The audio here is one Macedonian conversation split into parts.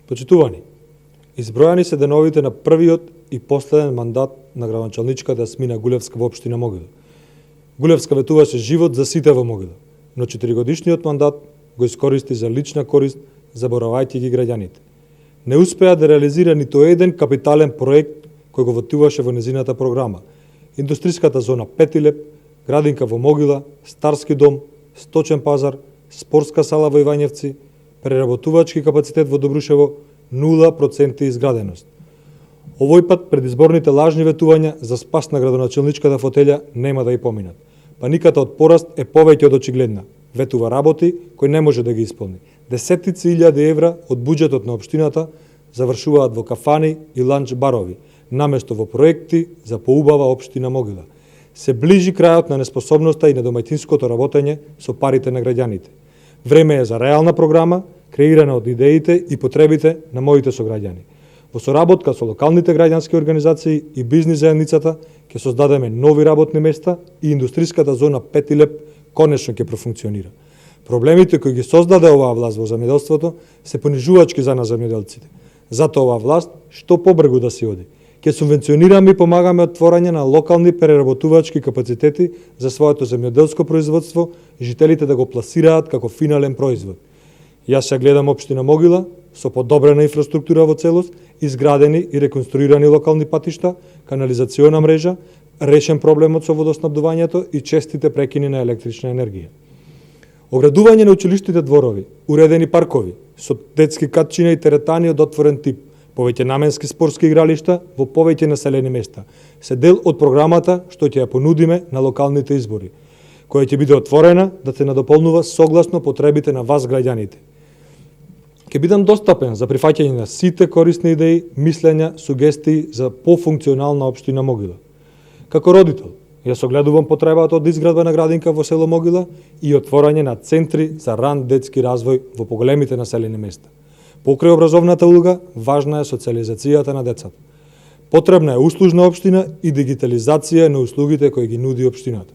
Почитувани, избројани се деновите на првиот и последен мандат на градоначалничката Смина Гулевска во општина Могила. Гулевска ветуваше живот за сите во Могила, но 4-годишниот мандат го искористи за лична корист, заборавајќи ги граѓаните. Не успеа да реализира ниту еден капитален проект кој го ветуваше во незината програма. Индустријската зона Петилеп, градинка во Могила, Старски дом, Сточен пазар, спортска сала во Ивањевци, преработувачки капацитет во Добрушево, 0% изграденост. Овој пат предизборните лажни ветувања за спас на градоначалничката фотелја нема да и поминат. Паниката од пораст е повеќе од очигледна. Ветува работи кои не може да ги исполни. Десетици илјади евра од буџетот на општината завршуваат во кафани и ланч барови, наместо во проекти за поубава општина Могила. Се ближи крајот на неспособноста и на домаќинското работење со парите на граѓаните. Време е за реална програма, креирана од идеите и потребите на моите сограѓани. Во соработка со локалните граѓански организации и бизнис заедницата ќе создадеме нови работни места и индустријската зона Петилеп конечно ќе профункционира. Проблемите кои ги создаде оваа власт во земјоделството се понижувачки за нас земјоделците. Затоа оваа власт што побргу да си оди. Ќе субвенционираме и помагаме отворање на локални преработувачки капацитети за своето земјоделско производство и жителите да го пласираат како финален производ. Јас ја гледам општина Могила со подобрена инфраструктура во целост, изградени и реконструирани локални патишта, канализациона мрежа, решен проблемот со водоснабдувањето и честите прекини на електрична енергија. Оградување на училиштите дворови, уредени паркови со детски катчина и теретани од отворен тип, повеќе наменски спортски игралишта во повеќе населени места се дел од програмата што ќе ја понудиме на локалните избори, која ќе биде отворена да се надополнува согласно потребите на вас граѓаните. Ќе бидам достапен за прифаќање на сите корисни идеи, мислења, сугестии за пофункционална општина Могила. Како родител, јас огледувам потребата од изградба на градинка во село Могила и отворање на центри за ран детски развој во поголемите населени места. Покрај образовната улога, важна е социализацијата на децата. Потребна е услужна општина и дигитализација на услугите кои ги нуди општината.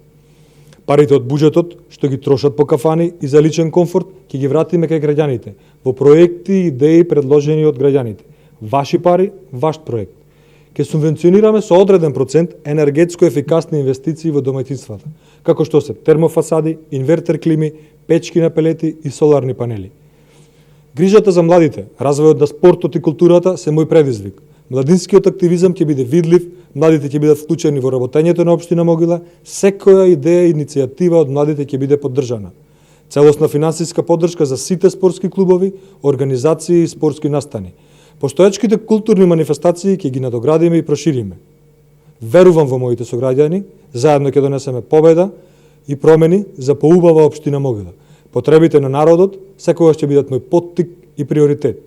Парите од буџетот што ги трошат по кафани и за личен комфорт ќе ги вратиме кај граѓаните во проекти и идеи предложени од граѓаните. Ваши пари, ваш проект. Ќе субвенционираме со одреден процент енергетско ефикасни инвестиции во домаќинствата, како што се термофасади, инвертер клими, печки на пелети и соларни панели. Грижата за младите, развојот на спортот и културата се мој предизвик. Младинскиот активизам ќе биде видлив, младите ќе бидат вклучени во работењето на општина Могила, секоја идеја и иницијатива од младите ќе биде поддржана. Целосна финансиска поддршка за сите спортски клубови, организации и спортски настани. Постоечките културни манифестации ќе ги надоградиме и прошириме. Верувам во моите сограѓани, заедно ќе донесеме победа и промени за поубава општина Могила. Потребите на народот секогаш ќе бидат мој поттик и приоритет.